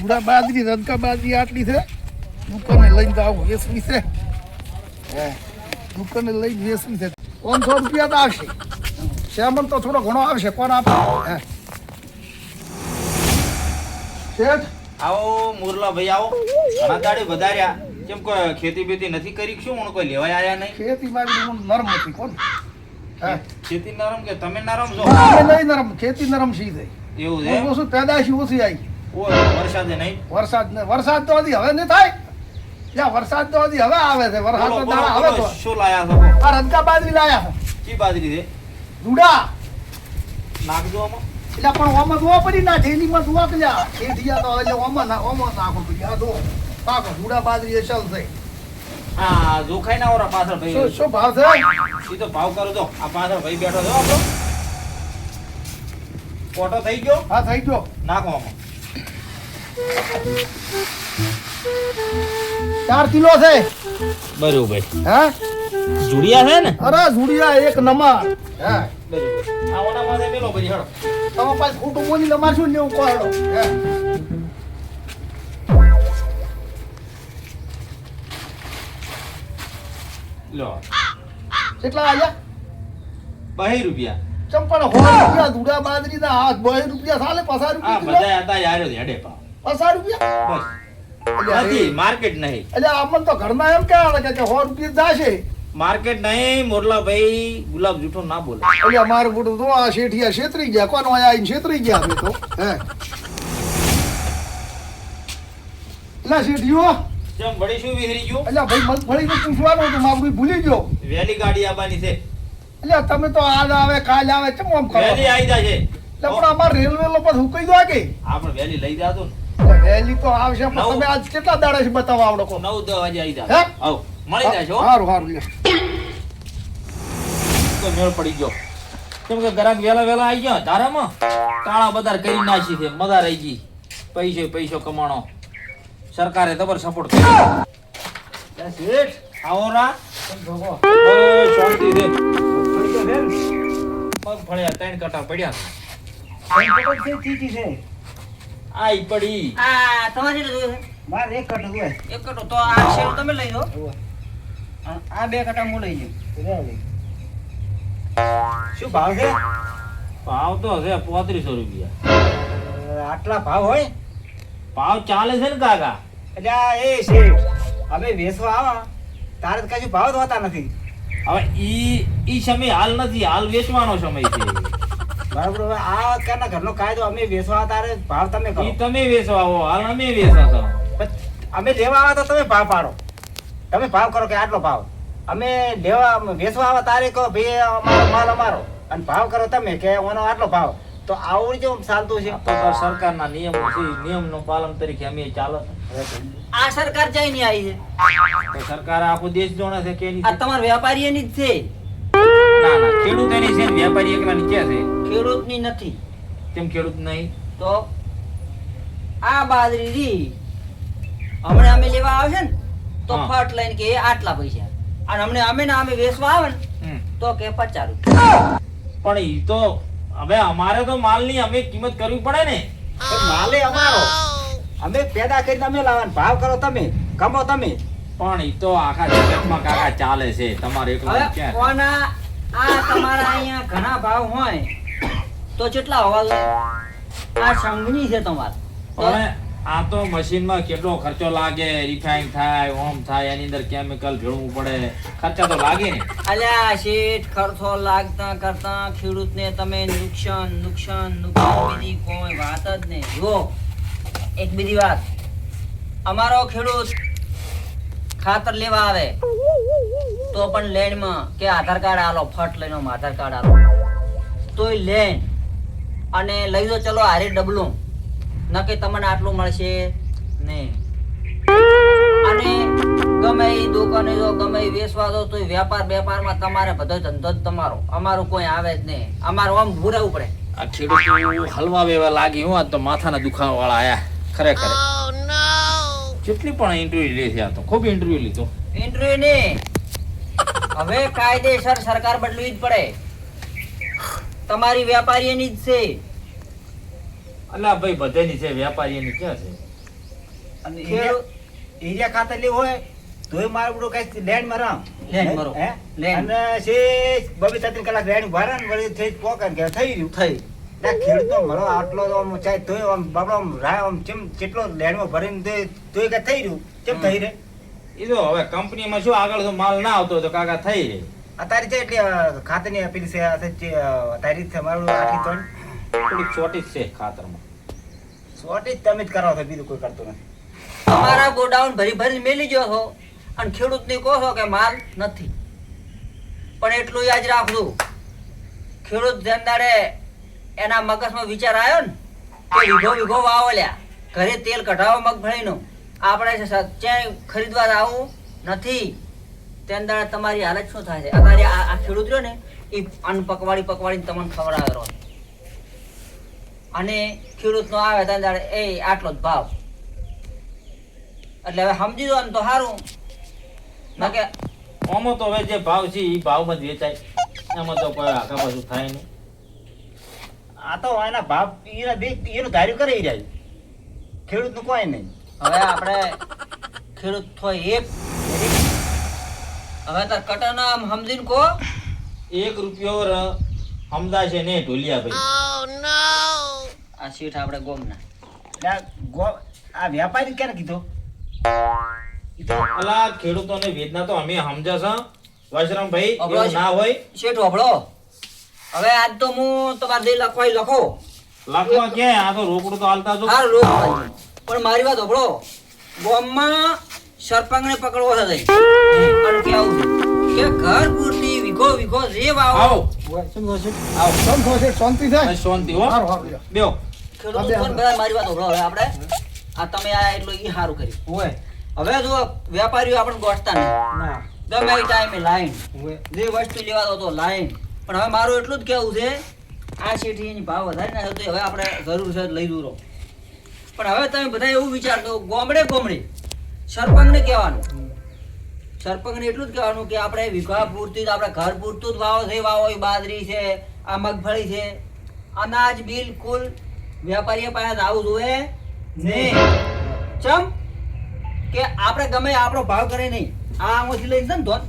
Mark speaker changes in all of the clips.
Speaker 1: ધૂળા બાજરી રદકા બાજરી આટલી છે દુકાને લઈને આવું વેસવી છે દુકાને લઈને વેસવી છે 500 રૂપિયા તો આવશે શ્યામન તો થોડો ઘણો આવશે કોણ આપે શેઠ
Speaker 2: આવો મુરલા ભાઈ આવો ઘણા દાડે વધાર્યા કેમ કોઈ ખેતી બેતી નથી કરી શું હું કોઈ લેવાય આયા નહીં
Speaker 1: ખેતી મારી નરમ હતી કોણ
Speaker 2: ખેતી નરમ કે તમે નરમ છો
Speaker 1: નહીં નરમ ખેતી નરમ સી થઈ
Speaker 2: એવું છે
Speaker 1: ઓછું પેદાશી ઓછી આવી
Speaker 2: વરસાદે નહીં
Speaker 1: વરસાદ તો હજી હવે નહીં થાય ત્યાં વરસાદ તો હજી હવે આવે છે વરસાદ તો દાડા હવે તો
Speaker 2: શું લાયા છો
Speaker 1: આ રદકા બાજરી લાયા છે
Speaker 2: કી બાજરી છે
Speaker 1: ધૂળા
Speaker 2: નાખજો આમાં
Speaker 1: એટલે પણ ઓમાં ધોવા પડી ના થેલીમાં ધોવા કર્યા ખેતીયા તો એટલે ઓમાં નાખો પડી આ ધો પાકો ધૂળા બાજરી એ ચલ થઈ
Speaker 2: હા જોખાઈ ના ઓરા પાછળ ભાઈ
Speaker 1: શું ભાવ છે
Speaker 2: ઈ તો ભાવ કરો તો આ પાછળ ભાઈ બેઠો છો આપણો ફોટો થઈ ગયો
Speaker 1: હા થઈ ગયો
Speaker 2: નાખો આમાં
Speaker 1: 4 કિલો છે
Speaker 2: બરોબર
Speaker 1: હે
Speaker 2: જુડિયા છે ને
Speaker 1: અરે જુડિયા એક નંબર હે
Speaker 2: બરોબર આ ઓના પાસે મેલો ભરી હળો
Speaker 1: તમે પાછું ખોટું બોલી તમારે શું લેવું કોહડો હે
Speaker 2: લો
Speaker 1: કેટલા આયા
Speaker 2: 2 રૂપિયા
Speaker 1: ચંપણ 100 રૂપિયા ધૂળા બાજરી ના હાથ 2 રૂપિયા સાલે 50
Speaker 2: આ
Speaker 1: રૂપિયા
Speaker 2: બધા હતા યાર હેડે પાવ
Speaker 1: 50 રૂપિયા
Speaker 2: બસ નથી માર્કેટ નહીં
Speaker 1: એટલે આમન તો ઘરના એમ કે 100 રૂપિયા જાશે
Speaker 2: માર્કેટ નહીં મોરલા ભાઈ ગુલાબ જૂઠો ના બોલે
Speaker 1: એટલે અમારું બધું તો આ શેઠિયા છેતરી ગયા કોનો આયા છેતરી ગયા અમે તો હે એટલે શેઠિયો
Speaker 2: જેમ વળી શું વિહરી ગયો
Speaker 1: એટલે ભાઈ મગફળી નું પૂછવાનું હતું મારું ભૂલી ગયો
Speaker 2: વેલી ગાડી આવવાની છે
Speaker 1: એટલે તમે તો આજ આવે કાલ આવે ચમ આમ કરો
Speaker 2: વેલી આવી જાય છે
Speaker 1: એટલે પણ અમાર રેલવે લો પર હુકાઈ દો કે
Speaker 2: આપણે વેલી લઈ જાતો
Speaker 1: એટલે વહેલી તો આવશે પણ તમે આજ કેટલા દાડા છે બતાવવા આવડો કો
Speaker 2: 9-10 વાગે આવી
Speaker 1: હે?
Speaker 2: જાય આવ મળી જાય છો
Speaker 1: સારું સારું લે
Speaker 2: તો મેળ પડી ગયો કેમ કે ગરાક વેલા વેલા આવી ગયો ધારામાં કાળા બજાર કરી નાખી છે મજા રહી ગઈ પૈસો કમાણો સરકારે જબર સપોર્ટ કર્યો શેઠ આવો રા શાંતિ દે પગ ફળ્યા 3 કટા પડ્યા આઈ પડી
Speaker 3: આ તમારે કેટલું જોઈએ છે?
Speaker 1: મારે એક કટ હોય
Speaker 3: એક કટો તો આ શેર તમે લઈ લો આ 2 કટા હું લઈ જાઉં
Speaker 1: શું ભાવ છે
Speaker 2: ભાવ તો છે 3500 રૂપિયા
Speaker 1: આટલા ભાવ હોય
Speaker 2: ભાવ ચાલે છે ને કાકા
Speaker 1: એટલે આ એ શેઠ અમે વેચવા આવા તારે તો કશું ભાવ જ હોતા નથી
Speaker 2: હવે ઈ સમય હાલ નથી હાલ વેચવાનો સમય છે
Speaker 1: બરાબર હવે આ કાના ઘરનો કાયદો અમે વેચવા તારે ભાવ તમે કરો
Speaker 2: ઈ તમે વેચવા આવો હાલ અમે વેચવા છો
Speaker 1: અમે લેવા આવા તો તમે ભાવ પાડો તમે ભાવ કરો કે આટલો ભાવ અમે લેવા વેચવા આવા તારે કહો ભાઈ અમારો માલ અમારો અને ભાવ કરો તમે કે ઓનો આટલો ભાવ તો આવું જેવું ચાલતું છે
Speaker 2: તો સરકારના નિયમો છે નિયમનું પાલન તરીકે અમે ચાલે
Speaker 3: આ સરકાર જઈ નહીં આવી છે
Speaker 2: તો સરકાર આખો દેશ જોણે છે કે એની
Speaker 3: આ તમારા વેપારીઓની જ છે
Speaker 2: ના ખેડૂત એની છે ને વેપારી એકલાની છે
Speaker 3: ખેડૂતની નથી
Speaker 2: કેમ ખેડૂત નહીં
Speaker 3: તો આ બાજરી રી હમણાં અમે લેવા આવશે ને તો
Speaker 2: હા.
Speaker 3: ફટ લઈને કે આટલા પૈસા અને હમણાં અમે વેચવા આવે ને
Speaker 2: હમ.
Speaker 3: તો કે 50 રૂપિયા
Speaker 2: પણ ઈ તો હવે અમારે તો માલની અમે કિંમત કરવી પડે ને
Speaker 1: માલે અમારો અમે પેદા કરીને અમે લાવવાનો ભાવ કરો તમે કમો તમે
Speaker 2: પણ ઈ તો આખા જગતમાં કાકા ચાલે છે તમારે એકલું
Speaker 3: હવે
Speaker 2: ક્યાં
Speaker 3: કોના આ તમારા અહીંયા ઘણા ભાવ હોય તો કેટલા હોવા જોઈએ? આ સંઘની છે તમારે તો
Speaker 2: પણ આ તો મશીનમાં કેટલો ખર્ચો લાગે રિફાઇન થાય ઓમ થાય એની અંદર કેમિકલ ભેળવું પડે ખર્ચા તો લાગે ને
Speaker 3: અલ્યા શેઠ ખર્ચો લાગતા કરતા ખેડૂતને તમે નુકસાન બીજી કોઈ વાત જ નહીં. જો એક બીજી વાત, અમારો ખેડૂત ખાતર લેવા આવે તો પણ લેન્ડમાં કે આધાર કાર્ડ આલો, ફટ લઈને આધાર કાર્ડ આલો તોય લેન્ડ અને લઈ દો ચલો હારે ડબલું નકે તમને આટલું મળશે નહીં. અને ગમે એ દુકાને જો ગમે એ વેચવા દો તો વેપારમાં તમારે બધો ધંધો જ તમારો, અમારું કોઈ આવે જ નહીં. અમારું આમ ભૂરાવું પડે.
Speaker 2: આ ખેડૂતો હલવા બેવા લાગી હું આ તો માથાના દુખાવા વાળા આયા ખરેખર કેટલી પણ ઇન્ટરવ્યુ લે છે આ તો ખૂબ ઇન્ટરવ્યુ લીધો
Speaker 3: ઇન્ટરવ્યુ ને હવે કાયદેસર સરકાર બદલવી જ પડે. તમારી વેપારીની જ છે.
Speaker 2: અલા ભાઈ બધાની છે વેપારીની ક્યાં છે
Speaker 1: અને
Speaker 3: ખેડૂત
Speaker 1: એરિયા ખાતર લેવું હોય તોય મારું બધું કઈ લેન્ડ માં
Speaker 3: લેન્ડ મરો.
Speaker 1: હે
Speaker 3: લેન્ડ.
Speaker 1: અને શેષ 2-3 કલાક લેન્ડ ભરે ને વળી થઈ પોકન કે થઈ રહ્યું
Speaker 3: થઈ
Speaker 1: એટલે ખેડૂતનો મળો આટલો તો આમ ચાહે તોય આમ બાબડો આમ રાય આમ ચેમ કેટલો લેન્ડમાં ભરીને તોય કે થઈ રહ્યું કેમ થઈ રહે
Speaker 2: એ તો હવે કંપનીમાં શું આગળ તો માલ ના આવતો તો કાકા થઈ રહે.
Speaker 1: અત્યારે છે એટલે ખાતરની અપીલ છે તારી તમારું આખી ત્રણ
Speaker 2: થોડીક ચોટી જ છે ખાતરમાં.
Speaker 1: શોર્ટેજ તમે જ કરાવો છો બીજું કોઈ કરતું નથી
Speaker 3: તમારા ગોડાઉન ભરી ભરી મેલી ગયો છો અને ખેડૂતને કહો છો કે માલ નથી. પણ એટલું યાદ રાખજો, ખેડૂત ધંધાડે એના મગજમાં વિચાર આવ્યો ને કે વીઘો વાવલ્યા ઘરે તેલ કઢાવો મગફળીનું, આપણે ક્યાંય ખરીદવા આવું નથી. તેના દાડે તમારી હાલત શું થાય છે? અત્યારે આ ખેડૂત રહ્યો ને એ અન્ન પકવાડીને તમને ખવડાવે રહ્યો અને ખેડૂતનો આવે તેના દાડે એ આટલો જ ભાવ. એટલે હવે સમજી દો ને તો સારું. બાકી
Speaker 2: આમાં તો હવે જે ભાવ છે એ ભાવમાં જ વેચાય, એમાં તો કોઈ આગા પાછું થાય નહીં.
Speaker 1: આ તો એના ભાવ એનું ધાર્યું કરે ઈ જાય ખેડૂતનું કોઈ નહીં
Speaker 3: હવે આપણે ખેડૂત થોય એક હવે તાર કટાના આમ સમજીને કહો.
Speaker 2: 1 રૂપિયો હમદા છે ને ઢોલિયા ભાઈ.
Speaker 3: આ સીટ આપણે ગોમના
Speaker 1: એટલે આ વેપારી ક્યારે કીધો ઈ તો
Speaker 2: અલા ખેડૂતોને વેદના તો અમે સમજ્યા છે વશરામભાઈ,
Speaker 3: અબળો
Speaker 2: એવું ના હોય.
Speaker 3: શેઠ હોભળો. હવે આજ તો હું તમારે જે લખવાય લખો.
Speaker 2: લાખમાં ક્યાં આ તો રોકડું તો હાલતા જો.
Speaker 3: હારું રોક. પણ મારી વાત હોભળો, ગામમાં સરપંચને પકડવો છે તઈ. અને કેવું છે કે ઘર પૂરતી વીઘો જે વાવો
Speaker 2: આવો
Speaker 4: શાંતિ થાય
Speaker 2: બસ શાંતિ હો.
Speaker 4: હારું, હારું, લ્યો.
Speaker 2: બેહો.
Speaker 3: ખેડૂતો પણ બધા મારી વાત હોભળો. હવે આપણે આ તમે આ એટલું ઈ સારું કર્યું. હવે જો વેપારીઓ આપણે ગોઠતા નહીં.
Speaker 4: ના
Speaker 3: ગમે એ ટાઈમે લાઈન
Speaker 4: હોય
Speaker 3: જે વસ્તુ લેવા દો તો લાઈન. પણ હવે મારું એટલું જ કેવું છે, આ શેઠી એની ભાવ વધારી નાખ્યો તો હવે આપણે જરૂર છે લઈ દૂરો. પણ હવે તમે બધા એવું વિચારજો, ગોમડે સરપંચને કહેવાનું, સરપંચને એટલું જ કહેવાનું કે આપણે વીઘા પૂરતી જ આપણે ઘર પૂરતું જ વાવો છે. વાવો એ બાજરી છે, આ મગફળી છે, અનાજ બિલકુલ વેપારીઓ પાસે આવું જોઈએ નહીં. ચમ કે આપણે ગમે આપણો ભાવ કરે નહીં. આ આમાંથી લઈને છે ને ધોન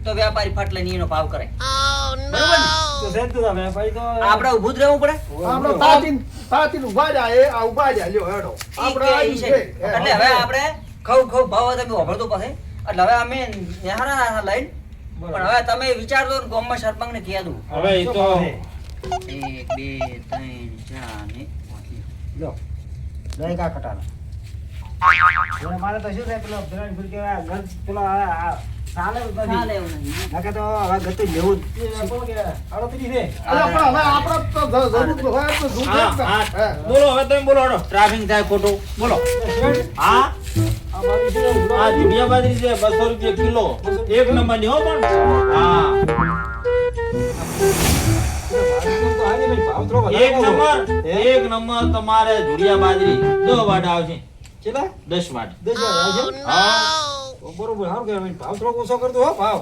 Speaker 3: તો વેપારી ફટ લઈને એનો ભાવ કરે. બરોબર ને?
Speaker 4: તો સેજ તો વેપારી તો
Speaker 3: આપણે ઊભું જ રહેવું પડે.
Speaker 4: આપણે તાતીન ઉભા જાય એ આ ઉભા જાય લ્યો હેડો આપણે
Speaker 3: ઈ
Speaker 4: આવી
Speaker 3: છે.
Speaker 4: છે
Speaker 3: એટલે હવે આપણે ખવ ભાવ તમે વાપરતો પાસે. એટલે હવે અમે નેહારા લઈને પણ હવે તમે વિચારજો ને ગામમાં સરપંચને કહી દઉં.
Speaker 2: હવે એ તો
Speaker 3: 1 2 3 4 ને
Speaker 1: લો લઈ કા કટાના એટલે મારે તો શું છે પેલો બ્રાન્ડ ફૂલ કેવા ઘર પેલો ચાલે જ
Speaker 3: ચાલે
Speaker 1: નથી
Speaker 3: એવું નહીં.
Speaker 1: નાકે તો હવે ગતું લેવું જ
Speaker 4: અડતરી છે અરે પણ હવે આપણે તો જરૂર હોય તો દૂધ
Speaker 2: હા,
Speaker 4: જ ને.
Speaker 2: હા.
Speaker 4: હે.
Speaker 2: બોલો હવે તમે બોલો હડો. ટ્રાફિક થાય ખોટું બોલો. હા
Speaker 4: આ બાજુ છે,
Speaker 2: આ જુડિયા બાજરી છે 200 રૂપિયા કિલો, 1 નંબરની હો. પણ હા
Speaker 4: તો હારી ભાઈ ભાવ થોડો
Speaker 2: એક
Speaker 4: વધારે
Speaker 2: નંબર 1 નંબર તમારે જુડિયા બાજરી 10 વાટ આવશે.
Speaker 4: કેટલા
Speaker 2: 10 વાટ.
Speaker 4: 10 વાળા છે
Speaker 2: હા
Speaker 4: તો બરોબર સારું કહેવાય ભાઈ ભાવ થોડો ઓછો કરતો હો ભાવ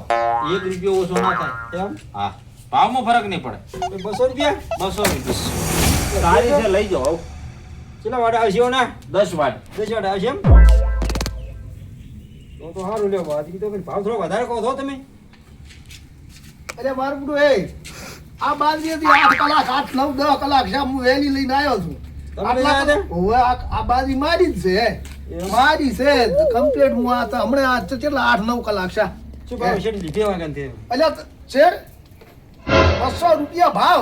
Speaker 2: 1 રૂપિયો ઓછો ના થાય.
Speaker 4: એમ
Speaker 2: હા ભાવમાં ફરક નહીં પડે.
Speaker 4: તો 200 રૂપિયા
Speaker 2: 200 રૂપિયા સારી છે, લઈ જાઓ.
Speaker 4: કેટલા વાળા આવશે ના
Speaker 2: 10 વાટ.
Speaker 4: 10 વાળા આવશે એમ તો સારું લ્યો બાજરી તો ભાઈ ભાવ થોડો વધારે કહો છો તમે. અરે મારું બધું આ બાજરી હતી 8 કલાક 8 9 10 કલાક છે હું વહેલી લઈને આવ્યો છું. ઓવે આ બાજરી મારી જ છે મારી છે કમ્પ્લીટ હું આ તો હમણાં આ કેટલા 8 9 કલાક છે શું ભાવ છે લીધે વાગન તે અલ્યા છે 200 રૂપિયા ભાવ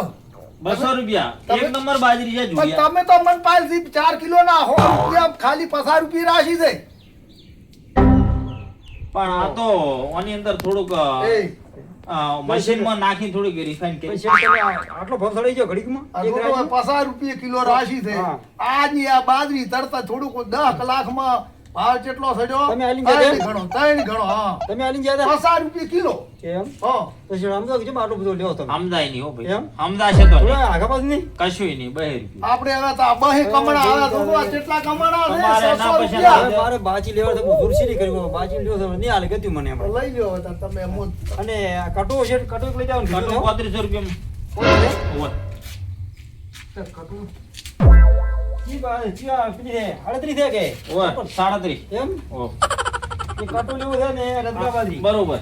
Speaker 2: 200 રૂપિયા
Speaker 4: તમે-
Speaker 2: 1 નંબર બાજરી છે
Speaker 4: પણ
Speaker 2: જુડિયા.
Speaker 4: તમે તો મન પાસેથી 4 કિલો ના હો રૂપિયા ખાલી 50 રૂપિયા રાશી છે
Speaker 2: પણ આ તો આની અંદર થોડુંક
Speaker 4: એ
Speaker 2: મશીનમાં નાખી થોડીક રિફાઇન કરી.
Speaker 4: આટલો ભાવ ચડી ગયો ઘડીકમાં 50 રૂપિયા કિલો રાશી છે આજની આ બાજરી તરતા થોડુંક 10 કલાકમાં ભાવ કેટલો ચડ્યો
Speaker 5: તમે આલી ગયા
Speaker 4: ત્રણ ગણો 3 ગણો હા
Speaker 5: તમે આલી ગયા
Speaker 4: 50 રૂપિયા કિલો
Speaker 5: એમ
Speaker 4: હા
Speaker 5: તો શેઠ આમ તો કેમ આટલું બધું લ્યો તમે
Speaker 2: હમદાય નહીં હો ભાઈ.
Speaker 5: એમ?
Speaker 2: હમદા છે તો નહીં.
Speaker 5: થોડા આગા પાછું નહીં
Speaker 2: કશુંય નહીં 2 રૂપિયા.
Speaker 4: આપણે હવે તો આ બહે કમણા આવે તો આ કેટલા કમણા છે
Speaker 2: તમારે ના
Speaker 4: 600
Speaker 2: પૈસા
Speaker 4: રૂપિયા.
Speaker 5: હવે મારે બાજી લેવા તો હું દુરશીરી કર્યું બાજી લ્યો તો નહીં હાલે ગયું મને એમ
Speaker 4: લઈ લ્યો હવે તો તમે મોજ.
Speaker 5: અને આ કટો છે કટો લઈ જાવ ને
Speaker 2: કટો
Speaker 5: કીધું
Speaker 2: 3500 રૂપિયામાં.
Speaker 5: કોણ છે?
Speaker 2: ઓય.
Speaker 4: કટુ.
Speaker 5: પેલી છે, 38 છે કે?
Speaker 2: ઓય 37.
Speaker 5: એમ?
Speaker 2: ઓ
Speaker 5: એ કટુ લેવું છે ને રજગા બાજરી.
Speaker 2: બરોબર.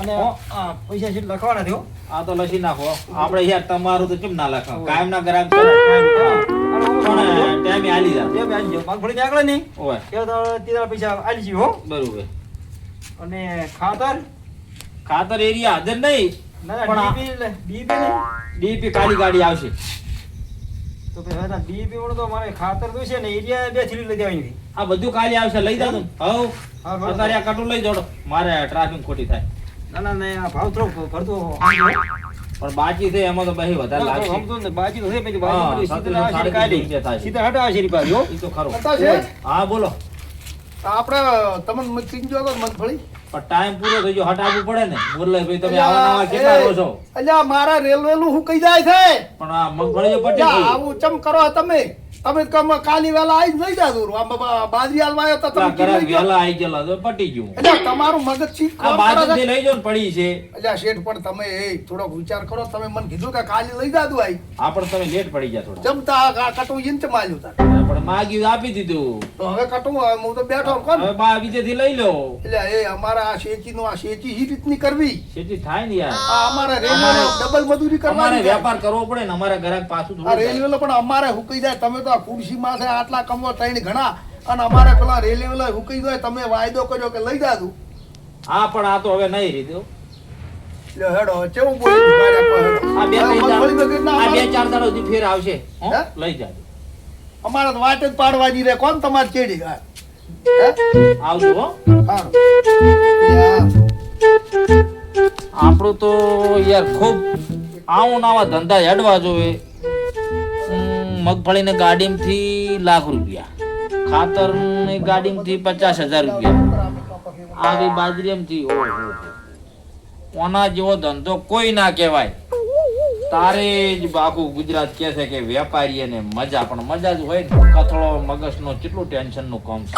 Speaker 5: અને આ પૈસા છે લખવાના થયો.
Speaker 2: આ તો લસી નાખો. આપણે યાર તમારું તો કેમ ના લખાવ? કાયમ ના ગ્રાહક છે. પણ ટાઈમે આલી જા.
Speaker 5: એ બેન જો મગફળી નીકળે નહીં
Speaker 2: ઓય
Speaker 5: એ તો તેના પૈસા આલી જી હો.
Speaker 2: બરોબર.
Speaker 5: અને ખાતર
Speaker 2: ખાતર એરિયા હાજર નહીં.
Speaker 5: ના
Speaker 2: પણ આ-
Speaker 5: ડીપી ને
Speaker 2: ડીપી કાલી ગાડી આવશે.
Speaker 5: તો પછી હવે ડીપી વાળું તો મારે ખાતર તો છે ને એરિયા 2 થેલી લઈ જવાની.
Speaker 2: આ બધું કાલી આવશે. લઈ જાવ તું. હવ
Speaker 5: હા, બરોબર.
Speaker 2: અત્યારે આ કટુ લઈ જોડો. મારે ટ્રાફિક ખોટી થાય.
Speaker 5: ના ના ના આ ભાવ થોડો ભરતો
Speaker 2: પણ બાકી છે એમાં તો બહી વધારે લાગશે.
Speaker 5: સમજો ને બાજી તો છે પછી
Speaker 2: હા,
Speaker 5: બાજી
Speaker 2: સાતસો
Speaker 5: સીધા
Speaker 2: સાડી
Speaker 5: કાઢી
Speaker 2: રૂપિયા થાય છે.
Speaker 5: સીધા 88 રૂપિયા જો.
Speaker 2: ઈ તો ખરું.
Speaker 4: કરતા છે
Speaker 2: હા બોલો.
Speaker 4: આપણે તમને ચીંજો તો મગફળી
Speaker 2: પણ ટાઈમ પૂરો થઈ ગયો. હટાવવું પડે ને. મુરલીભાઈ તમે આવા નવા કેટલા રહો છો?
Speaker 4: અલ્યા મારા રેલવેલું હું કઈ જાય છે
Speaker 2: પણ આ મગફળી પટી
Speaker 4: અલ્યા,
Speaker 2: ગઈ.
Speaker 4: આવું ચમ કરો તમે કાલી વેલા આઈ લઈ જાજો બાજરી હાલવા આવ્યો તો તમે
Speaker 2: પેલા
Speaker 4: કેમ
Speaker 2: ઘરાક
Speaker 4: લઈ ગયા?
Speaker 2: વહેલા આઈ ગયેલા તો પટી ગયું.
Speaker 4: અલ્યા તમારું મગજ ચીક
Speaker 2: આ બાજુથી લઈ જાઓ ને પડી છે.
Speaker 4: અલ્યા શેઠ પણ તમે થોડોક વિચાર કરો તમે મને કીધું કે કાલી લઈ જાદુ આઈ
Speaker 2: આ પણ તમે લેટ પડી ગયા થોડા.
Speaker 4: જમતા કટું ઇંચ માલ્યું તા
Speaker 2: પણ માગ્યું આપી દીધું.
Speaker 4: તો હવે કટું હું તો બેઠો કોણ
Speaker 2: હવે બા બીજેથી લઈ લો.
Speaker 4: એટલે એ અમારા આ શેચી નો આ શેચી ઈ રીતની કરવી
Speaker 2: શેઠી થાય ને યાર.
Speaker 4: આ અમારે રેલવે ડબલ મજૂરી
Speaker 2: અમારે
Speaker 4: કરવાની છે.
Speaker 2: વેપાર કરવો પડે ને. અમારે ઘરાક પાછું
Speaker 4: આ
Speaker 2: થોડું થાય.
Speaker 4: રેલવે પણ અમારે હુકાઈ જાય તમે તો આ ખુરશીમાં છે આટલા કમો ત્રણ ઘણા અને અમારે પેલા રેલવે હુકાઈ જાય તમે વાયદો કર્યો કે લઈ જાદુ
Speaker 2: હા પણ આ તો હવે નહીં રીધો.
Speaker 4: લ્યો હેડો કેવું બોલી
Speaker 2: આ બે ત્રણ
Speaker 4: મગફળી
Speaker 2: દાડો-
Speaker 4: વગરના
Speaker 2: આ બે
Speaker 4: અમારે-
Speaker 2: ચાર દાડો સુધી ફેર આવશે. હો?
Speaker 4: હે?
Speaker 2: લઈ જાજો.
Speaker 4: અમારે તો વાટ જ પાડવાની રે કોણ તમારે ચેડી ગાય
Speaker 2: આવજો હો.
Speaker 4: સારું યા.
Speaker 2: આપણું તો યાર ખૂબ આવું ને આવા ધંધા હેડવા જોવે. મગફળીને ગાડીમાંથી લાખ રૂપિયા, ખાતરની ગાડીમાંથી 50,000 રૂપિયા, આવી બાજરીમાંથી ઓહો. ઓના જેવો ધંધો કોઈ ના કહેવાય. તારે જ આખું ગુજરાત કહે છે કે વેપારીને મજા, પણ મજા જ હોય ને. કથળો મગજનો કેટલું ટેન્શનનું કામ છે.